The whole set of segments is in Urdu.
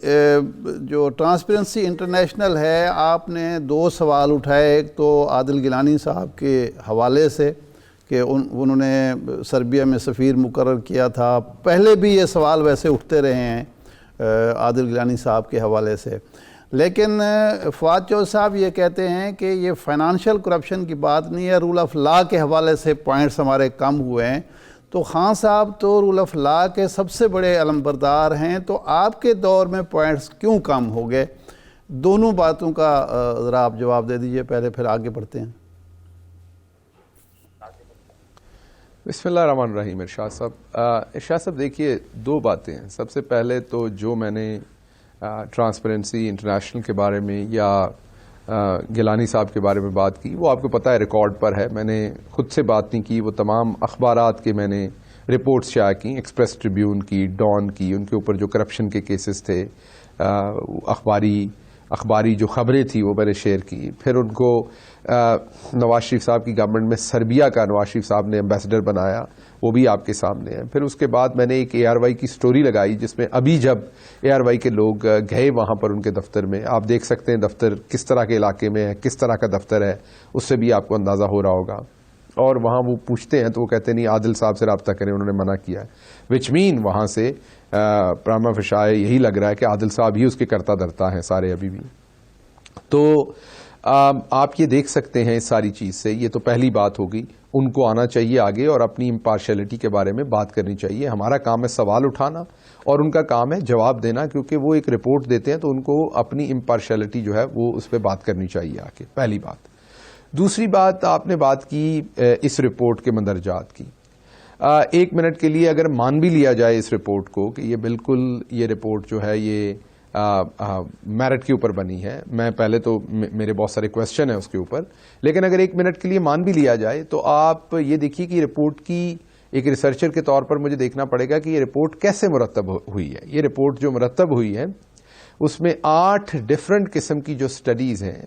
جو ٹرانسپیرنسی انٹرنیشنل ہے، آپ نے 2 سوال اٹھائے. ایک تو عادل گیلانی صاحب کے حوالے سے کہ انہوں نے سربیا میں سفیر مقرر کیا تھا. پہلے بھی یہ سوال ویسے اٹھتے رہے ہیں عادل گیلانی صاحب کے حوالے سے، لیکن فواد چودھری صاحب یہ کہتے ہیں کہ یہ فائنانشیل کرپشن کی بات نہیں ہے، رول آف لا کے حوالے سے پوائنٹس ہمارے کم ہوئے ہیں. تو خان صاحب تو رول آف لا کے سب سے بڑے علمبردار ہیں، تو آپ کے دور میں پوائنٹس کیوں کم ہو گئے؟ دونوں باتوں کا ذرا آپ جواب دے دیجئے پہلے، پھر آگے بڑھتے ہیں. بسم اللہ الرحمن الرحیم. ارشاد صاحب دیکھیے 2 باتیں ہیں. سب سے پہلے تو جو میں نے ٹرانسپیرنسی انٹرنیشنل کے بارے میں یا گیلانی صاحب کے بارے میں بات کی، وہ آپ کو پتہ ہے ریکارڈ پر ہے. میں نے خود سے بات نہیں کی، وہ تمام اخبارات کے میں نے رپورٹس شائع کی، ایکسپریس ٹریبیون کی، ڈان کی، ان کے اوپر جو کرپشن کے کیسز تھے، اخباری جو خبریں تھیں وہ میں نے شیئر کی. پھر ان کو نواز شریف صاحب کی گورنمنٹ میں سربیا کا نواز شریف صاحب نے ایمبیسڈر بنایا، وہ بھی آپ کے سامنے ہے. پھر اس کے بعد میں نے ایک اے آر وائی کی سٹوری لگائی، جس میں ابھی جب اے آر وائی کے لوگ گئے وہاں پر ان کے دفتر میں، آپ دیکھ سکتے ہیں دفتر کس طرح کے علاقے میں ہے، کس طرح کا دفتر ہے، اس سے بھی آپ کو اندازہ ہو رہا ہوگا. اور وہاں وہ پوچھتے ہیں تو وہ کہتے ہیں نہیں عادل صاحب سے رابطہ کریں، انہوں نے منع کیا ہے. وچ مین وہاں سے پراما فشائے یہی لگ رہا ہے کہ عادل صاحب ہی اس کے کرتا دھرتا ہیں سارے ابھی بھی. تو آپ یہ دیکھ سکتے ہیں اس ساری چیز سے. یہ تو پہلی بات ہوگی. ان کو آنا چاہیے آگے اور اپنی امپارشلٹی کے بارے میں بات کرنی چاہیے. ہمارا کام ہے سوال اٹھانا اور ان کا کام ہے جواب دینا، کیونکہ وہ ایک رپورٹ دیتے ہیں تو ان کو اپنی امپارشلٹی جو ہے وہ اس پہ بات کرنی چاہیے آگے. پہلی بات. دوسری بات، آپ نے بات کی اس رپورٹ کے مندرجات کی. 1 منٹ کے لیے اگر مان بھی لیا جائے اس رپورٹ کو کہ یہ بالکل یہ رپورٹ جو ہے یہ میرٹ کے اوپر بنی ہے، میں پہلے تو میرے بہت سارے کویسچن ہیں اس کے اوپر، لیکن اگر 1 منٹ کے لیے مان بھی لیا جائے تو آپ یہ دیکھیے کہ یہ رپورٹ کی ایک ریسرچر کے طور پر مجھے دیکھنا پڑے گا کہ یہ رپورٹ کیسے مرتب ہوئی ہے. یہ رپورٹ جو مرتب ہوئی ہے اس میں 8 ڈفرنٹ قسم کی جو سٹڈیز ہیں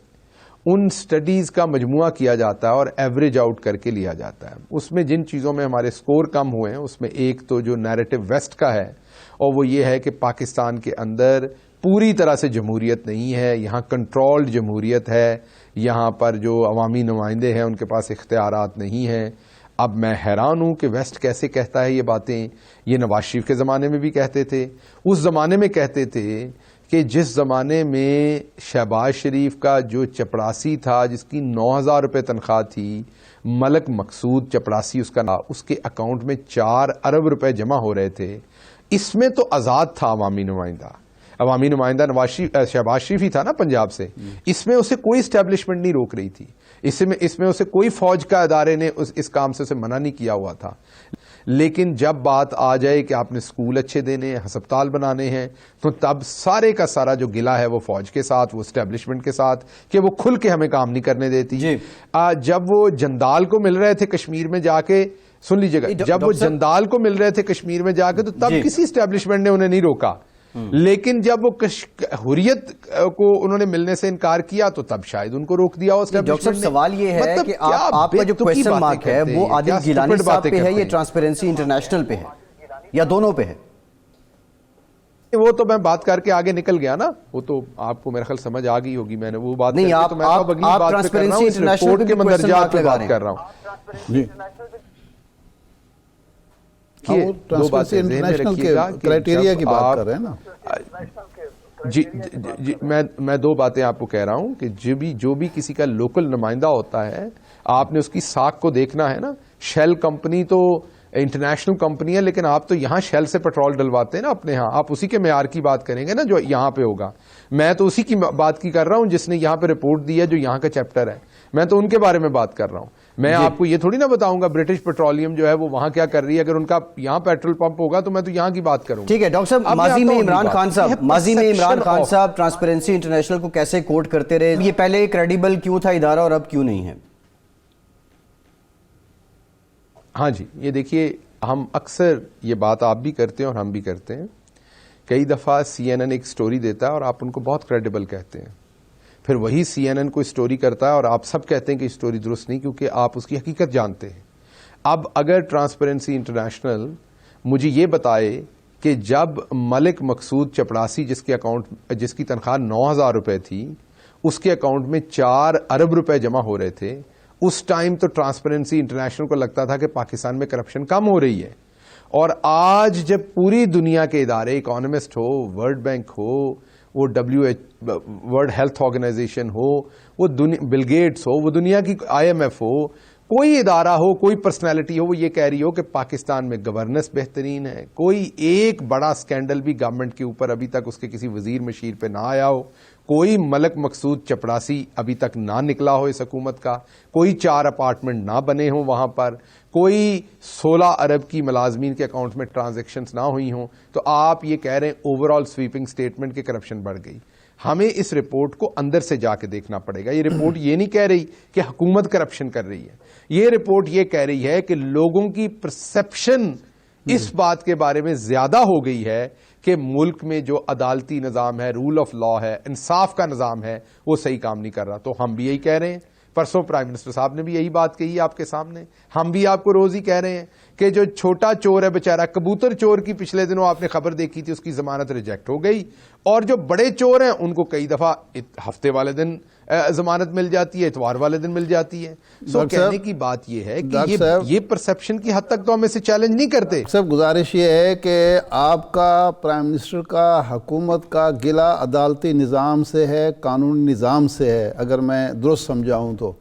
ان سٹڈیز کا مجموعہ کیا جاتا ہے اور ایوریج آؤٹ کر کے لیا جاتا ہے. اس میں جن چیزوں میں ہمارے سکور کم ہوئے ہیں اس میں ایک تو جو نیریٹو ویسٹ کا ہے، اور وہ یہ ہے کہ پاکستان کے اندر پوری طرح سے جمہوریت نہیں ہے، یہاں کنٹرولڈ جمہوریت ہے، یہاں پر جو عوامی نمائندے ہیں ان کے پاس اختیارات نہیں ہیں. اب میں حیران ہوں کہ ویسٹ کیسے کہتا ہے یہ باتیں. یہ نواز شریف کے زمانے میں بھی کہتے تھے، اس زمانے میں کہتے تھے کہ جس زمانے میں شہباز شریف کا جو چپڑاسی تھا جس کی 9,000 روپے تنخواہ تھی، ملک مقصود چپڑاسی اس کا نام، اس کے اکاؤنٹ میں 4 ارب روپے جمع ہو رہے تھے. اس میں تو آزاد تھا عوامی نمائندہ شہباز شریف ہی تھا نا پنجاب سے. اس میں اسے کوئی اسٹیبلشمنٹ نہیں روک رہی تھی، اس میں اسے کوئی فوج کا ادارے نے اس کام سے اسے منع نہیں کیا ہوا تھا. لیکن جب بات آ جائے کہ آپ نے سکول اچھے دینے ہیں، ہسپتال بنانے ہیں، تو تب سارے کا سارا جو گلہ ہے وہ فوج کے ساتھ، وہ اسٹیبلشمنٹ کے ساتھ کہ وہ کھل کے ہمیں کام نہیں کرنے دیتی. جب وہ جندال کو مل رہے تھے کشمیر میں جا کے، سن لیجیے گا، جب وہ جندال کو مل رہے تھے کشمیر میں جا کے تو تب کسی اسٹیبلشمنٹ نے انہیں نہیں روکا. لیکن جب وہ حریت کو انہوں نے ملنے سے انکار کیا تو تب شاید ان کو روک دیا. ڈاکٹر صاحب سوال یہ ہے کہ آپ کا جو کویسچن مارک ہے وہ عادل گیلانی صاحب پہ ہے یا ٹرانسپیرنسی انٹرنیشنل پہ ہے یا دونوں پہ ہے؟ وہ تو میں بات کر کے آگے نکل گیا نا، وہ تو آپ کو میرا خیال سمجھ آ گئی ہوگی. میں نے وہ بات نہیں، آپ ٹرانسپیرنسی انٹرنیشنل کے مندرجات پہ بات کر رہا ہوں. انٹرنیشنل کے کرائٹیریا کی بات کر رہے ہیں نا. جی میں 2 باتیں آپ کو کہہ رہا ہوں کہ جو بھی کسی کا لوکل نمائندہ ہوتا ہے، آپ نے اس کی ساکھ کو دیکھنا ہے نا. شیل کمپنی تو انٹرنیشنل کمپنی ہے، لیکن آپ تو یہاں شیل سے پیٹرول ڈلواتے ہیں نا اپنے ہاں. آپ اسی کے معیار کی بات کریں گے نا جو یہاں پہ ہوگا. میں تو اسی کی بات کی کر رہا ہوں جس نے یہاں پہ رپورٹ دی ہے، جو یہاں کا چیپٹر ہے. میں تو ان کے بارے میں بات کر رہا ہوں. میں آپ کو یہ تھوڑی نہ بتاؤں گا برٹش پیٹرولیم جو ہے وہ وہاں کیا کر رہی ہے. اگر ان کا یہاں پیٹرول پمپ ہوگا تو میں تو یہاں کی بات کروں. ٹھیک ہے ڈاکٹر صاحب، ماضی میں عمران خان صاحب ٹرانسپیرنسی انٹرنیشنل کو کیسے کوٹ کرتے رہے؟ یہ پہلے کریڈیبل کیوں تھا ادارہ اور اب کیوں نہیں ہے؟ ہاں جی، یہ دیکھیے، ہم اکثر یہ بات آپ بھی کرتے ہیں اور ہم بھی کرتے ہیں. کئی دفعہ CNN ایک سٹوری دیتا ہے اور آپ ان کو بہت کریڈیبل کہتے ہیں. پھر وہی CNN کوئی سٹوری کرتا ہے اور آپ سب کہتے ہیں کہ سٹوری درست نہیں، کیونکہ آپ اس کی حقیقت جانتے ہیں. اب اگر ٹرانسپیرنسی انٹرنیشنل مجھے یہ بتائے کہ جب ملک مقصود چپڑاسی جس کی تنخواہ 9,000 روپے تھی، اس کے اکاؤنٹ میں 4 ارب روپے جمع ہو رہے تھے، اس ٹائم تو ٹرانسپیرنسی انٹرنیشنل کو لگتا تھا کہ پاکستان میں کرپشن کم ہو رہی ہے. اور آج جب پوری دنیا کے ادارے، اکانومسٹ ہو، ورلڈ بینک ہو، وہ ورلڈ ہیلتھ آرگنائزیشن ہو، وہ بل گیٹس ہو، وہ دنیا کی IMF ہو، کوئی ادارہ ہو، کوئی پرسنالٹی ہو، وہ یہ کہہ رہی ہو کہ پاکستان میں گورننس بہترین ہے، کوئی ایک بڑا سکینڈل بھی گورنمنٹ کے اوپر ابھی تک اس کے کسی وزیر مشیر پہ نہ آیا ہو، کوئی ملک مقصود چپڑاسی ابھی تک نہ نکلا ہو اس حکومت کا، کوئی 4 اپارٹمنٹ نہ بنے ہوں وہاں پر، کوئی 16 ارب کی ملازمین کے اکاؤنٹ میں ٹرانزیکشنز نہ ہوئی ہوں، تو آپ یہ کہہ رہے ہیں اوور آل سویپنگ سٹیٹمنٹ کے کرپشن بڑھ گئی. ہمیں اس رپورٹ کو اندر سے جا کے دیکھنا پڑے گا. یہ رپورٹ یہ نہیں کہہ رہی کہ حکومت کرپشن کر رہی ہے، یہ رپورٹ یہ کہہ رہی ہے کہ لوگوں کی پرسپشن اس بات کے بارے میں زیادہ ہو گئی ہے کہ ملک میں جو عدالتی نظام ہے، رول آف لا ہے، انصاف کا نظام ہے، وہ صحیح کام نہیں کر رہا. تو ہم بھی یہی کہہ رہے ہیں، پرسوں پرائم منسٹر صاحب نے بھی یہی بات کہی ہے آپ کے سامنے، ہم بھی آپ کو روز ہی کہہ رہے ہیں کہ جو چھوٹا چور ہے بیچارہ، کبوتر چور کی پچھلے دنوں آپ نے خبر دیکھی تھی، اس کی ضمانت ریجیکٹ ہو گئی، اور جو بڑے چور ہیں ان کو کئی دفعہ ہفتے والے دن ضمانت مل جاتی ہے، اتوار والے دن مل جاتی ہے. سو کہنے کی بات یہ ہے کہ یہ پرسپشن کی حد تک تو ہم اسے چیلنج نہیں کرتے. صاحب گزارش یہ ہے کہ آپ کا پرائم منسٹر کا، حکومت کا گلہ عدالتی نظام سے ہے، قانونی نظام سے ہے، اگر میں درست سمجھاؤں تو،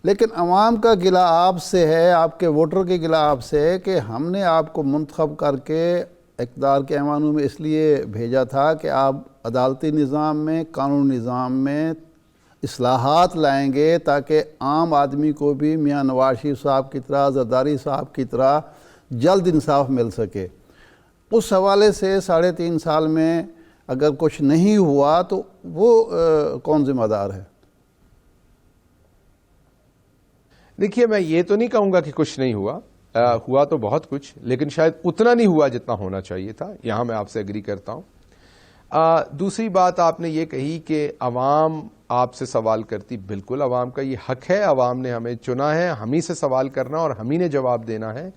لیکن عوام کا گلہ آپ سے ہے، آپ کے ووٹر کے گلہ آپ سے ہے کہ ہم نے آپ کو منتخب کر کے اقتدار کے ایوانوں میں اس لیے بھیجا تھا کہ آپ عدالتی نظام میں، قانونی نظام میں اصلاحات لائیں گے تاکہ عام آدمی کو بھی میاں نواز شریف صاحب کی طرح، زرداری صاحب کی طرح جلد انصاف مل سکے. اس حوالے سے 3.5 سال میں اگر کچھ نہیں ہوا تو وہ کون ذمہ دار ہے؟ دیکھیے، میں یہ تو نہیں کہوں گا کہ کچھ نہیں ہوا، ہوا تو بہت کچھ، لیکن شاید اتنا نہیں ہوا جتنا ہونا چاہیے تھا. یہاں میں آپ سے اگری کرتا ہوں. دوسری بات آپ نے یہ کہی کہ عوام آپ سے سوال کرتی، بالکل عوام کا یہ حق ہے، عوام نے ہمیں چنا ہے، ہم ہی سے سوال کرنا اور ہم ہی نے جواب دینا ہے.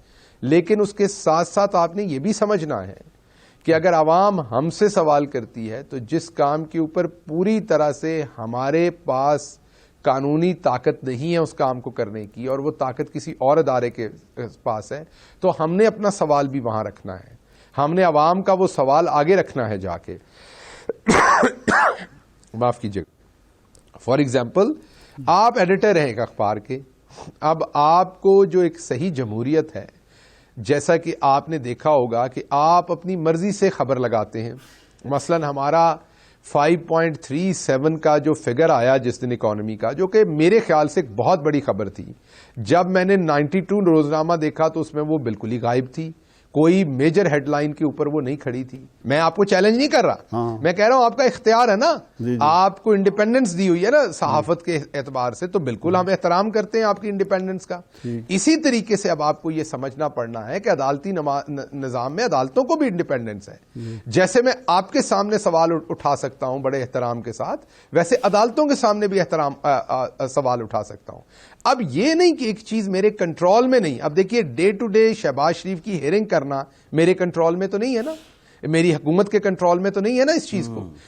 لیکن اس کے ساتھ ساتھ آپ نے یہ بھی سمجھنا ہے کہ اگر عوام ہم سے سوال کرتی ہے تو جس کام کے اوپر پوری طرح سے ہمارے پاس قانونی طاقت نہیں ہے اس کام کو کرنے کی، اور وہ طاقت کسی اور ادارے کے پاس ہے، تو ہم نے اپنا سوال بھی وہاں رکھنا ہے. ہم نے عوام کا وہ سوال آگے رکھنا ہے جا کے. معاف کیجیے. فار ایگزامپل، آپ ایڈیٹر ہیں ایک اخبار کے، اب آپ کو جو ایک صحیح جمہوریت ہے، جیسا کہ آپ نے دیکھا ہوگا کہ آپ اپنی مرضی سے خبر لگاتے ہیں. مثلا ہمارا 5.37 کا جو فگر آیا جس دن اکانومی کا، جو کہ میرے خیال سے ایک بہت بڑی خبر تھی. جب میں نے 92 روزنامہ دیکھا تو اس میں وہ بالکل ہی غائب تھی، کوئی میجر ہیڈ لائن کے اوپر وہ نہیں کھڑی تھی. میں آپ کو چیلنج نہیں کر رہا، میں کہہ رہا ہوں آپ کا اختیار ہے نا، آپ کو انڈیپینڈنس دی ہوئی ہے نا صحافت کے اعتبار سے، تو بالکل ہم احترام کرتے ہیں آپ کی انڈیپینڈنس کا. اسی طریقے سے اب آپ کو یہ سمجھنا پڑنا ہے کہ عدالتی نظام میں عدالتوں کو بھی انڈیپینڈنس ہے. جیسے میں آپ کے سامنے سوال اٹھا سکتا ہوں بڑے احترام کے ساتھ، ویسے عدالتوں کے سامنے بھی سوال اٹھا سکتا ہوں. اب یہ نہیں کہ ایک چیز میرے کنٹرول میں نہیں. اب دیکھیے، ڈے ٹو ڈے شہباز شریف کی ہیئرنگ کرنا میرے کنٹرول میں تو نہیں ہے نا، میری حکومت کے کنٹرول میں تو نہیں ہے نا اس چیز کو.